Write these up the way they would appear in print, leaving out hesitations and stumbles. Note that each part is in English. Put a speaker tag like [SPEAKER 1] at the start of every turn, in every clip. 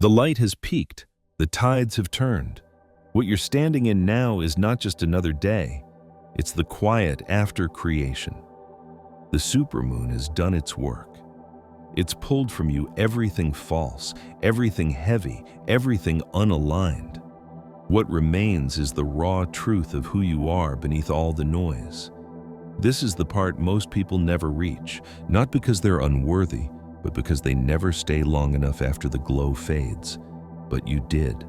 [SPEAKER 1] The light has peaked. The tides have turned. What you're standing in now is not just another day. It's the quiet after creation. The supermoon has done its work. It's pulled from you everything false, everything heavy, everything unaligned. What remains is the raw truth of who you are beneath all the noise. This is the part most people never reach, not because they're unworthy, but because they never stay long enough after the glow fades. But you did.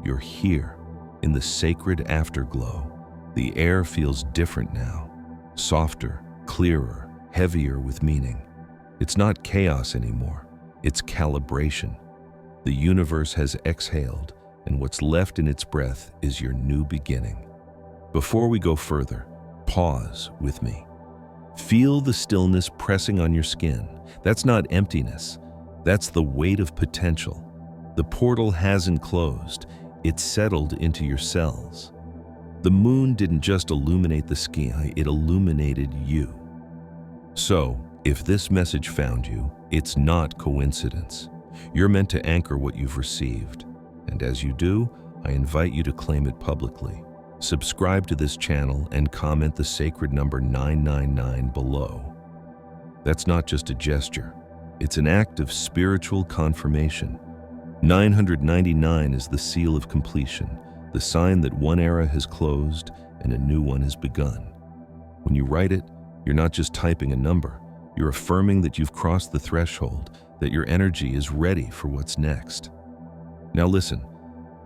[SPEAKER 1] You're here, in the sacred afterglow. The air feels different now, softer, clearer, heavier with meaning. It's not chaos anymore, it's calibration. The universe has exhaled, and what's left in its breath is your new beginning. Before we go further, pause with me. Feel the stillness pressing on your skin. That's not emptiness, that's the weight of potential. The portal hasn't closed, it's settled into your cells. The moon didn't just illuminate the sky, it illuminated you. So, if this message found you, it's not coincidence. You're meant to anchor what you've received. And as you do, I invite you to claim it publicly. Subscribe to this channel and comment the sacred number 999 below. That's not just a gesture. It's an act of spiritual confirmation. 999 is the seal of completion, the sign that one era has closed and a new one has begun. When you write it, you're not just typing a number. You're affirming that you've crossed the threshold, that your energy is ready for what's next. Now listen,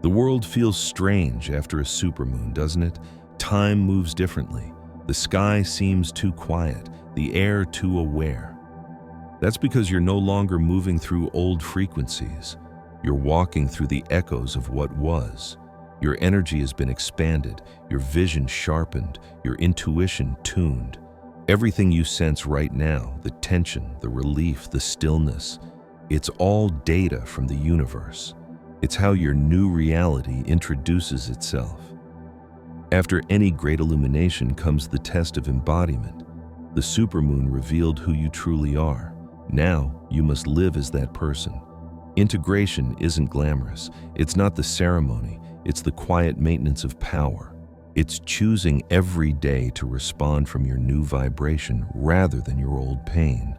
[SPEAKER 1] the world feels strange after a supermoon, doesn't it? Time moves differently. The sky seems too quiet, the air too aware. That's because you're no longer moving through old frequencies. You're walking through the echoes of what was. Your energy has been expanded, your vision sharpened, your intuition tuned. Everything you sense right now, the tension, the relief, the stillness, it's all data from the universe. It's how your new reality introduces itself. After any great illumination comes the test of embodiment. The supermoon revealed who you truly are. Now you must live as that person. Integration isn't glamorous. It's not the ceremony. It's the quiet maintenance of power. It's choosing every day to respond from your new vibration rather than your old pain.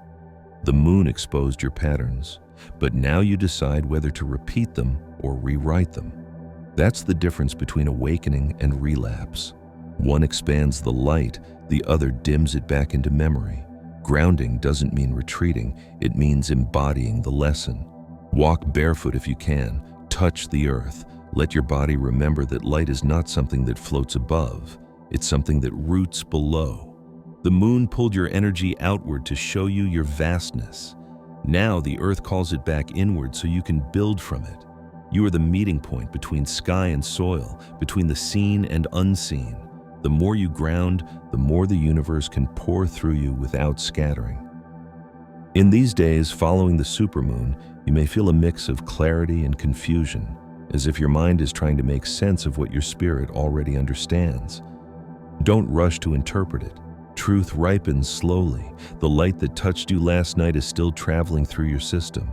[SPEAKER 1] The moon exposed your patterns, but now you decide whether to repeat them or rewrite them. That's the difference between awakening and relapse. One expands the light, the other dims it back into memory. Grounding doesn't mean retreating, it means embodying the lesson. Walk barefoot if you can, touch the earth. Let your body remember that light is not something that floats above, it's something that roots below. The moon pulled your energy outward to show you your vastness. Now the earth calls it back inward so you can build from it. You are the meeting point between sky and soil, between the seen and unseen. The more you ground, the more the universe can pour through you without scattering. In these days following the supermoon, you may feel a mix of clarity and confusion, as if your mind is trying to make sense of what your spirit already understands. Don't rush to interpret it. Truth ripens slowly. The light that touched you last night is still traveling through your system.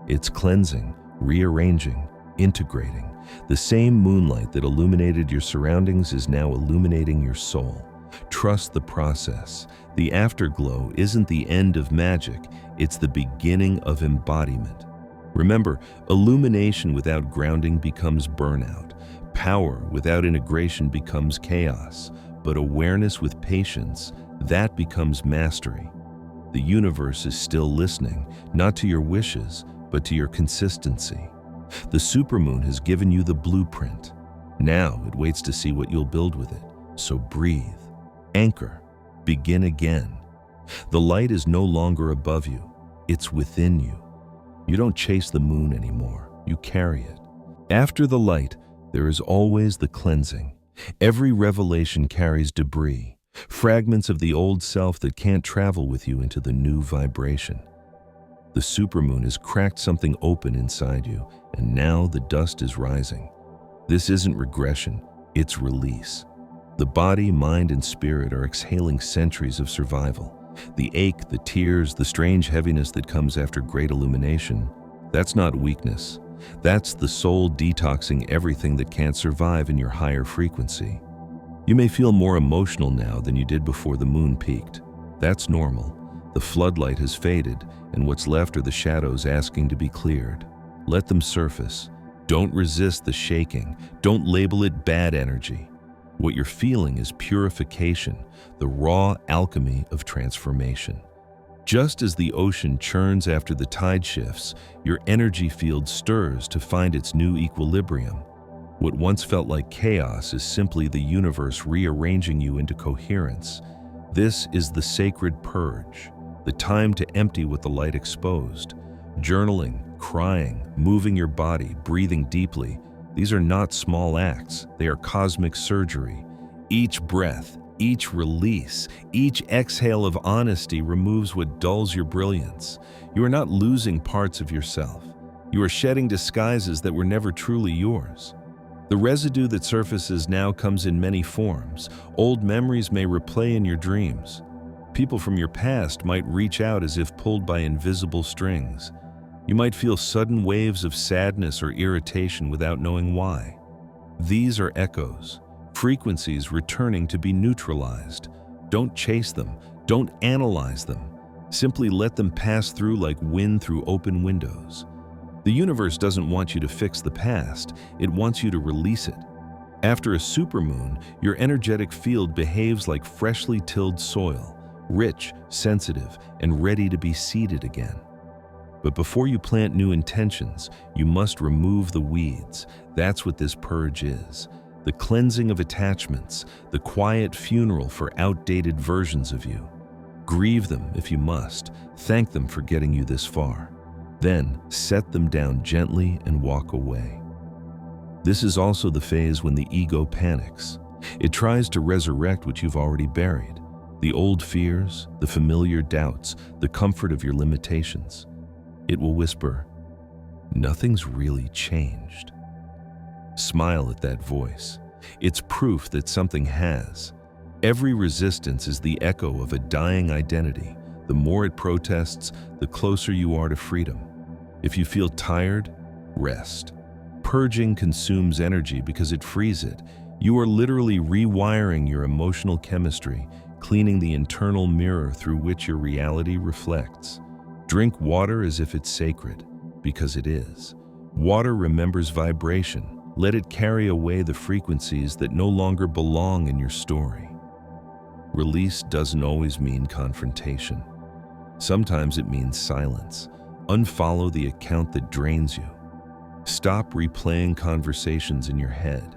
[SPEAKER 1] It's cleansing, rearranging, integrating. The same moonlight that illuminated your surroundings is now illuminating your soul. Trust the process. The afterglow isn't the end of magic, it's the beginning of embodiment. Remember, illumination without grounding becomes burnout. Power without integration becomes chaos. But awareness with patience, that becomes mastery. The universe is still listening, not to your wishes, but to your consistency. The supermoon has given you the blueprint. Now it waits to see what you'll build with it. So breathe, anchor, begin again. The light is no longer above you, it's within you. You don't chase the moon anymore, you carry it. After the light, there is always the cleansing. Every revelation carries debris, fragments of the old self that can't travel with you into the new vibration. The supermoon has cracked something open inside you, and now the dust is rising. This isn't regression, it's release. The body, mind, and spirit are exhaling centuries of survival. The ache, the tears, the strange heaviness that comes after great illumination, that's not weakness. That's the soul detoxing everything that can't survive in your higher frequency. You may feel more emotional now than you did before the moon peaked. That's normal. The floodlight has faded, and what's left are the shadows asking to be cleared. Let them surface. Don't resist the shaking. Don't label it bad energy. What you're feeling is purification, the raw alchemy of transformation. Just as the ocean churns after the tide shifts, your energy field stirs to find its new equilibrium. What once felt like chaos is simply the universe rearranging you into coherence. This is the sacred purge, the time to empty what the light exposed. Journaling, crying, moving your body, breathing deeply, these are not small acts, they are cosmic surgery. Each breath, each release, each exhale of honesty removes what dulls your brilliance. You are not losing parts of yourself. You are shedding disguises that were never truly yours. The residue that surfaces now comes in many forms. Old memories may replay in your dreams. People from your past might reach out as if pulled by invisible strings. You might feel sudden waves of sadness or irritation without knowing why. These are echoes, frequencies returning to be neutralized. Don't chase them. Don't analyze them. Simply let them pass through like wind through open windows. The universe doesn't want you to fix the past. It wants you to release it. After a supermoon, your energetic field behaves like freshly tilled soil, rich, sensitive, and ready to be seeded again. But before you plant new intentions, you must remove the weeds. That's what this purge is. The cleansing of attachments, the quiet funeral for outdated versions of you. Grieve them if you must. Thank them for getting you this far. Then set them down gently and walk away. This is also the phase when the ego panics. It tries to resurrect what you've already buried. The old fears, the familiar doubts, the comfort of your limitations. It will whisper, "Nothing's really changed." Smile at that voice. It's proof that something has. Every resistance is the echo of a dying identity. The more it protests, the closer you are to freedom. If you feel tired, rest. Purging consumes energy because it frees it. You are literally rewiring your emotional chemistry, cleaning the internal mirror through which your reality reflects. Drink water as if it's sacred, because it is. Water remembers vibration. Let it carry away the frequencies that no longer belong in your story. Release doesn't always mean confrontation. Sometimes it means silence. Unfollow the account that drains you. Stop replaying conversations in your head.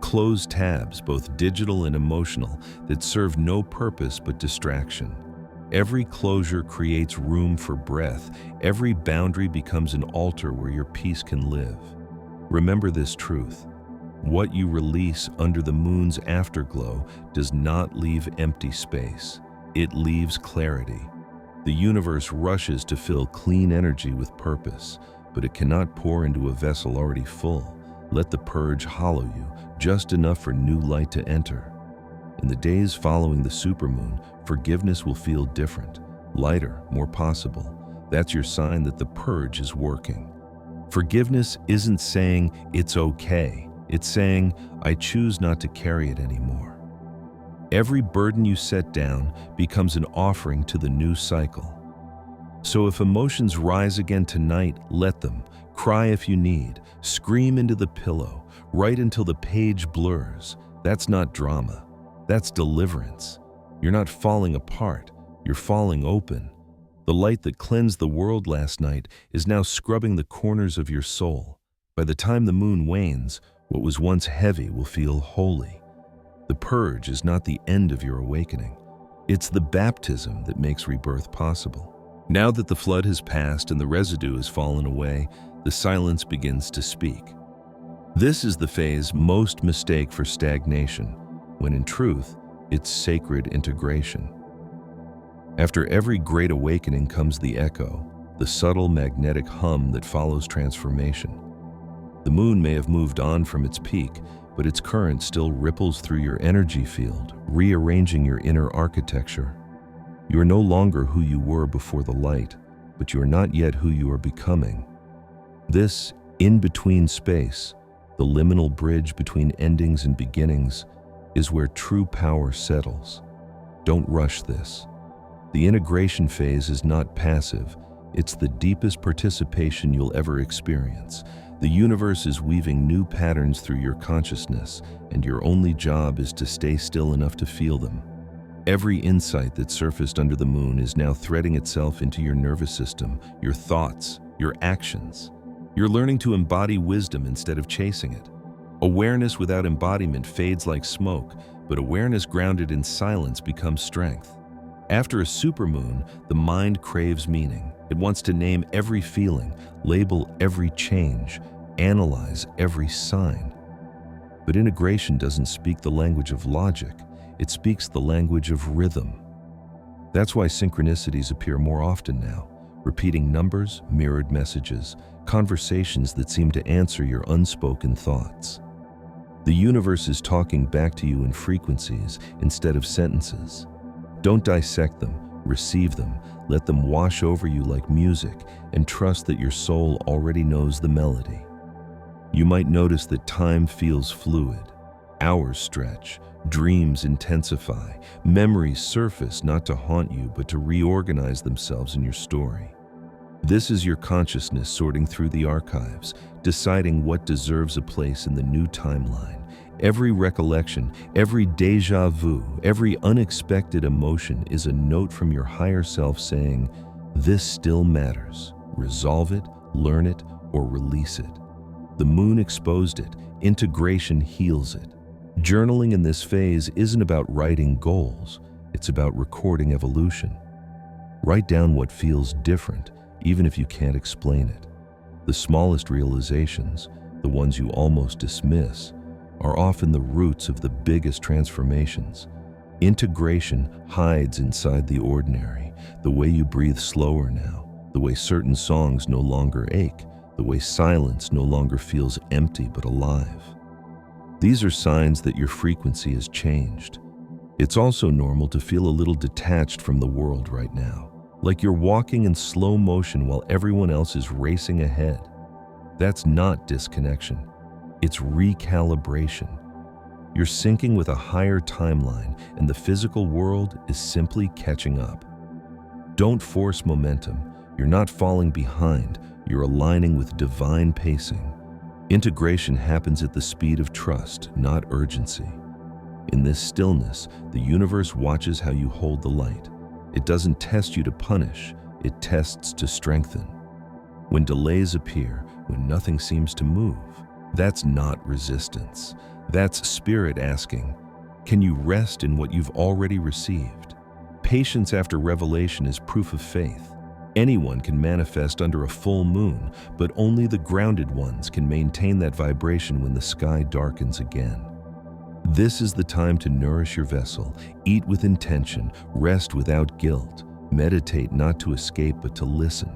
[SPEAKER 1] Close tabs, both digital and emotional, that serve no purpose but distraction. Every closure creates room for breath. Every boundary becomes an altar where your peace can live. Remember this truth. What you release under the moon's afterglow does not leave empty space. It leaves clarity. The universe rushes to fill clean energy with purpose, but it cannot pour into a vessel already full. Let the purge hollow you, just enough for new light to enter. In the days following the supermoon, forgiveness will feel different, lighter, more possible. That's your sign that the purge is working. Forgiveness isn't saying it's okay. It's saying, I choose not to carry it anymore. Every burden you set down becomes an offering to the new cycle. So if emotions rise again tonight, let them. Cry if you need. Scream into the pillow. Write until the page blurs. That's not drama. That's deliverance. You're not falling apart. You're falling open. The light that cleansed the world last night is now scrubbing the corners of your soul. By the time the moon wanes, what was once heavy will feel holy. The purge is not the end of your awakening. It's the baptism that makes rebirth possible. Now that the flood has passed and the residue has fallen away, the silence begins to speak. This is the phase most mistake for stagnation, when in truth, it's sacred integration. After every great awakening comes the echo, the subtle magnetic hum that follows transformation. The moon may have moved on from its peak, but its current still ripples through your energy field, rearranging your inner architecture. You are no longer who you were before the light, but you are not yet who you are becoming. This In between space, the liminal bridge between endings and beginnings, is where true power settles. Don't rush this. The integration phase is not passive, it's the deepest participation you'll ever experience. The universe is weaving new patterns through your consciousness, and your only job is to stay still enough to feel them. Every insight that surfaced under the moon is now threading itself into your nervous system, your thoughts, your actions. You're learning to embody wisdom instead of chasing it. Awareness without embodiment fades like smoke, but awareness grounded in silence becomes strength. After a supermoon, the mind craves meaning. It wants to name every feeling, label every change, analyze every sign. But integration doesn't speak the language of logic, it speaks the language of rhythm. That's why synchronicities appear more often now, repeating numbers, mirrored messages, conversations that seem to answer your unspoken thoughts. The universe is talking back to you in frequencies instead of sentences. Don't dissect them, receive them, let them wash over you like music, and trust that your soul already knows the melody. You might notice that time feels fluid. Hours stretch, dreams intensify, memories surface not to haunt you but to reorganize themselves in your story. This is your consciousness sorting through the archives, deciding what deserves a place in the new timeline. Every recollection, every déjà vu, every unexpected emotion is a note from your higher self saying, "This still matters. Resolve it, learn it, or release it." The moon exposed it. Integration heals it. Journaling in this phase isn't about writing goals. It's about recording evolution. Write down what feels different, even if you can't explain it. The smallest realizations, the ones you almost dismiss, are often the roots of the biggest transformations. Integration hides inside the ordinary, the way you breathe slower now, the way certain songs no longer ache, the way silence no longer feels empty but alive. These are signs that your frequency has changed. It's also normal to feel a little detached from the world right now, like you're walking in slow motion while everyone else is racing ahead. That's not disconnection. It's recalibration. You're syncing with a higher timeline, and the physical world is simply catching up. Don't force momentum. You're not falling behind. You're aligning with divine pacing. Integration happens at the speed of trust, not urgency. In this stillness, the universe watches how you hold the light. It doesn't test you to punish, it tests to strengthen. When delays appear, when nothing seems to move, that's not resistance. That's spirit asking, can you rest in what you've already received? Patience after revelation is proof of faith. Anyone can manifest under a full moon, but only the grounded ones can maintain that vibration when the sky darkens again. This is the time to nourish your vessel, eat with intention, rest without guilt, meditate not to escape but to listen.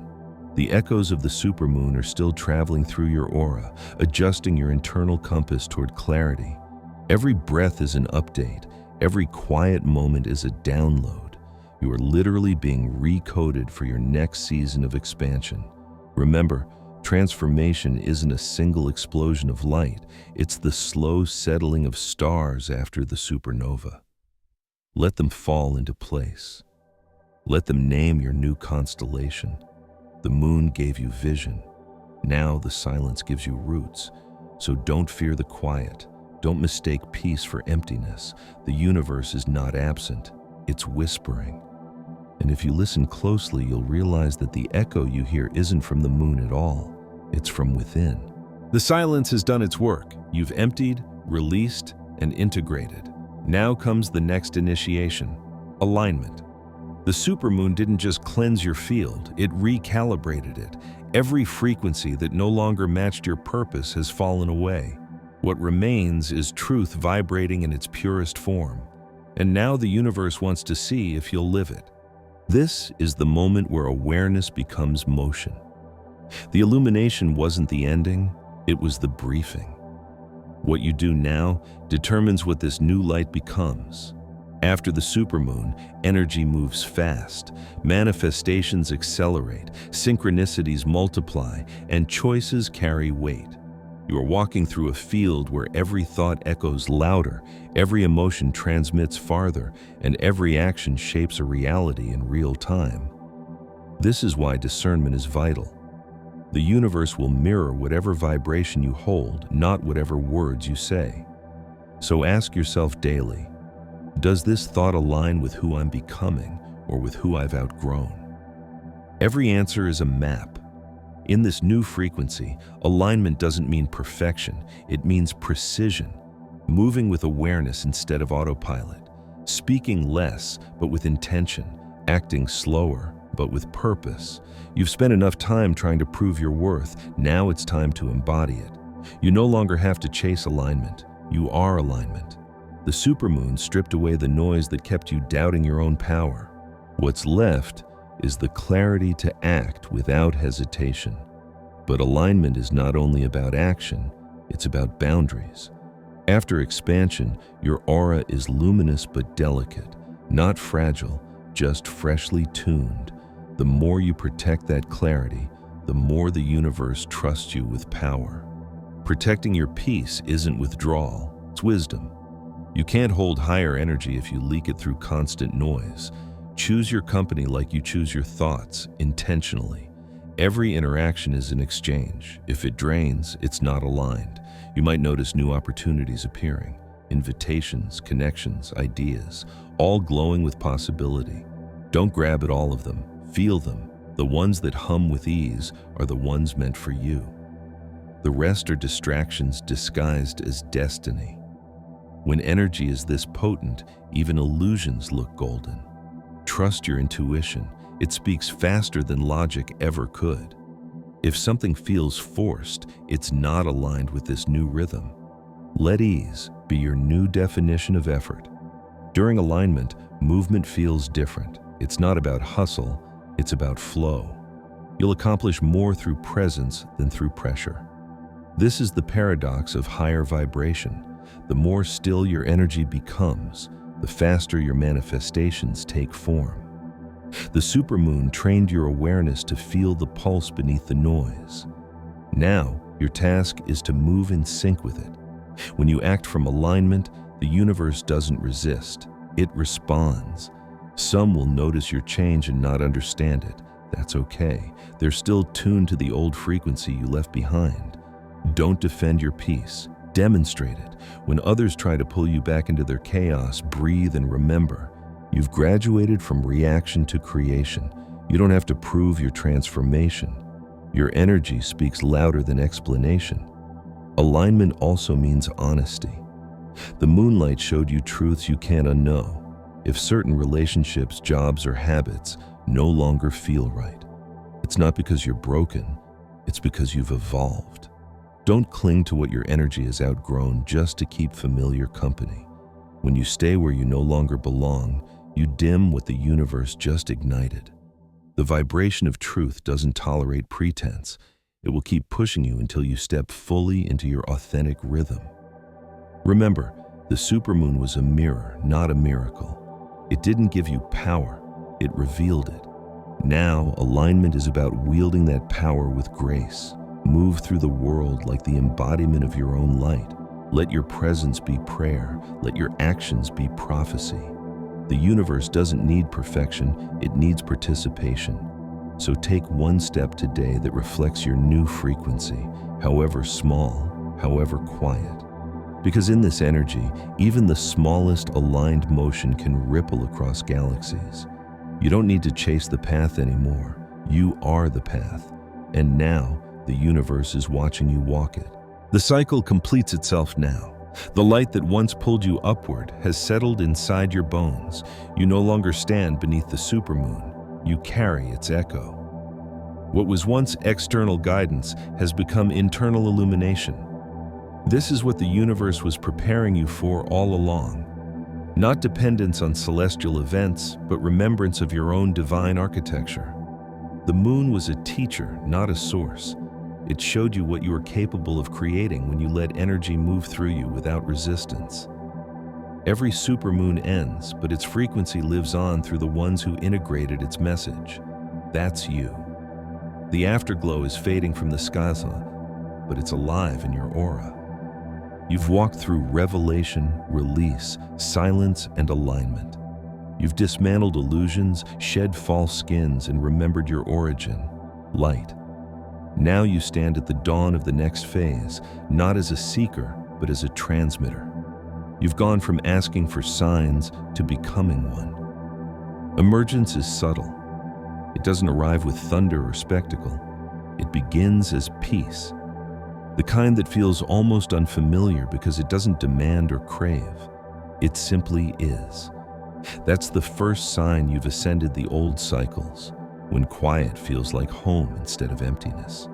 [SPEAKER 1] The echoes of the supermoon are still traveling through your aura, adjusting your internal compass toward clarity. Every breath is an update, every quiet moment is a download. You are literally being recoded for your next season of expansion. Remember, transformation isn't a single explosion of light, it's the slow settling of stars after the supernova. Let them fall into place. Let them name your new constellation. The moon gave you vision. Now the silence gives you roots. So don't fear the quiet. Don't mistake peace for emptiness. The universe is not absent, it's whispering. And if you listen closely, you'll realize that the echo you hear isn't from the moon at all. It's from within. The silence has done its work. You've emptied, released, and integrated. Now comes the next initiation, alignment. The supermoon didn't just cleanse your field, it recalibrated it. Every frequency that no longer matched your purpose has fallen away. What remains is truth vibrating in its purest form. And now the universe wants to see if you'll live it. This is the moment where awareness becomes motion. The illumination wasn't the ending, it was the briefing. What you do now determines what this new light becomes. After the supermoon, energy moves fast, manifestations accelerate, synchronicities multiply, and choices carry weight. You are walking through a field where every thought echoes louder, every emotion transmits farther, and every action shapes a reality in real time. This is why discernment is vital. The universe will mirror whatever vibration you hold, not whatever words you say. So ask yourself daily, does this thought align with who I'm becoming or with who I've outgrown? Every answer is a map. In this new frequency, alignment doesn't mean perfection, it means precision, moving with awareness instead of autopilot, speaking less but with intention, acting slower but with purpose. You've spent enough time trying to prove your worth, now it's time to embody it. You no longer have to chase alignment, you are alignment. The supermoon stripped away the noise that kept you doubting your own power. What's left is the clarity to act without hesitation. But alignment is not only about action, it's about boundaries. After expansion, your aura is luminous but delicate, not fragile, just freshly tuned. The more you protect that clarity, the more the universe trusts you with power. Protecting your peace isn't withdrawal, it's wisdom. You can't hold higher energy if you leak it through constant noise. Choose your company like you choose your thoughts, intentionally. Every interaction is an exchange. If it drains, it's not aligned. You might notice new opportunities appearing, invitations, connections, ideas, all glowing with possibility. Don't grab at all of them, feel them. The ones that hum with ease are the ones meant for you. The rest are distractions disguised as destiny. When energy is this potent, even illusions look golden. Trust your intuition. It speaks faster than logic ever could. If something feels forced, it's not aligned with this new rhythm. Let ease be your new definition of effort. During alignment, movement feels different. It's not about hustle, it's about flow. You'll accomplish more through presence than through pressure. This is the paradox of higher vibration. The more still your energy becomes, the faster your manifestations take form. The supermoon trained your awareness to feel the pulse beneath the noise. Now, your task is to move in sync with it. When you act from alignment, the universe doesn't resist, it responds. Some will notice your change and not understand it. That's okay. They're still tuned to the old frequency you left behind. Don't defend your peace. Demonstrate it. When others try to pull you back into their chaos, breathe and remember, you've graduated from reaction to creation. You don't have to prove your transformation. Your energy speaks louder than explanation. Alignment also means honesty. The moonlight showed you truths you can't unknow. If certain relationships, jobs, or habits no longer feel right, it's not because you're broken, it's because you've evolved. Don't cling to what your energy has outgrown just to keep familiar company. When you stay where you no longer belong, you dim what the universe just ignited. The vibration of truth doesn't tolerate pretense. It will keep pushing you until you step fully into your authentic rhythm. Remember, the supermoon was a mirror, not a miracle. It didn't give you power, it revealed it. Now, alignment is about wielding that power with grace. Move through the world like the embodiment of your own light. Let your presence be prayer. Let your actions be prophecy. The universe doesn't need perfection, it needs participation. So take one step today that reflects your new frequency, however small, however quiet. Because in this energy, even the smallest aligned motion can ripple across galaxies. You don't need to chase the path anymore. You are the path. And now, the universe is watching you walk it. The cycle completes itself now. The light that once pulled you upward has settled inside your bones. You no longer stand beneath the supermoon. You carry its echo. What was once external guidance has become internal illumination. This is what the universe was preparing you for all along. Not dependence on celestial events, but remembrance of your own divine architecture. The moon was a teacher, not a source. It showed you what you were capable of creating when you let energy move through you without resistance. Every supermoon ends, but its frequency lives on through the ones who integrated its message. That's you. The afterglow is fading from the skyline, but it's alive in your aura. You've walked through revelation, release, silence, and alignment. You've dismantled illusions, shed false skins, and remembered your origin, light. Now you stand at the dawn of the next phase, not as a seeker, but as a transmitter. You've gone from asking for signs to becoming one. Emergence is subtle. It doesn't arrive with thunder or spectacle. It begins as peace. The kind that feels almost unfamiliar because it doesn't demand or crave. It simply is. That's the first sign you've ascended the old cycles, when quiet feels like home instead of emptiness,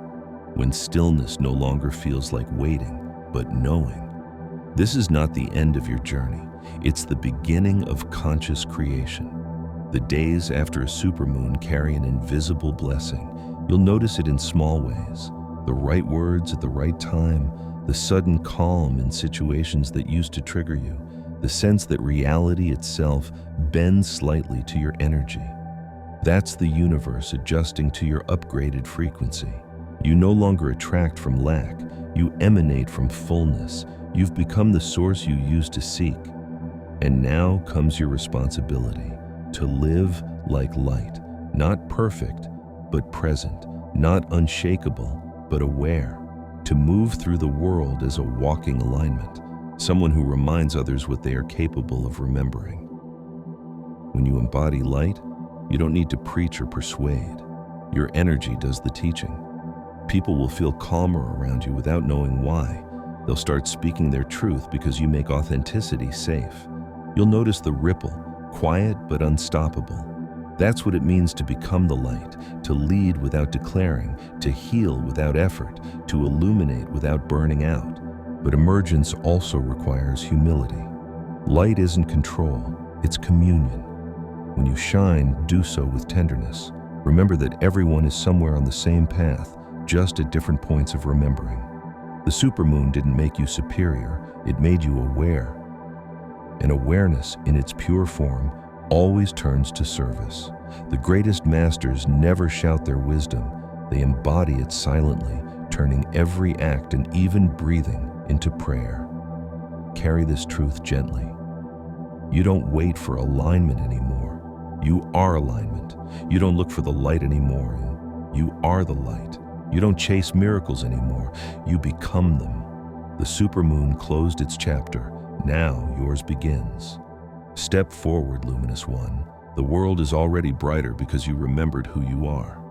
[SPEAKER 1] when stillness no longer feels like waiting, but knowing. This is not the end of your journey. It's the beginning of conscious creation. The days after a supermoon carry an invisible blessing. You'll notice it in small ways. The right words at the right time, the sudden calm in situations that used to trigger you, the sense that reality itself bends slightly to your energy. That's the universe adjusting to your upgraded frequency. You no longer attract from lack. You emanate from fullness. You've become the source you used to seek. And now comes your responsibility to live like light, not perfect, but present, not unshakable, but aware, to move through the world as a walking alignment, someone who reminds others what they are capable of remembering. When you embody light, you don't need to preach or persuade. Your energy does the teaching. People will feel calmer around you without knowing why. They'll start speaking their truth because you make authenticity safe. You'll notice the ripple, quiet but unstoppable. That's what it means to become the light, to lead without declaring, to heal without effort, to illuminate without burning out. But emergence also requires humility. Light isn't control, it's communion. When you shine, do so with tenderness. Remember that everyone is somewhere on the same path, just at different points of remembering. The supermoon didn't make you superior, it made you aware. And awareness, in its pure form, always turns to service. The greatest masters never shout their wisdom, they embody it silently, turning every act and even breathing into prayer. Carry this truth gently. You don't wait for alignment anymore. You are alignment. You don't look for the light anymore. You are the light. You don't chase miracles anymore. You become them. The supermoon closed its chapter. Now yours begins. Step forward, luminous one. The world is already brighter because you remembered who you are.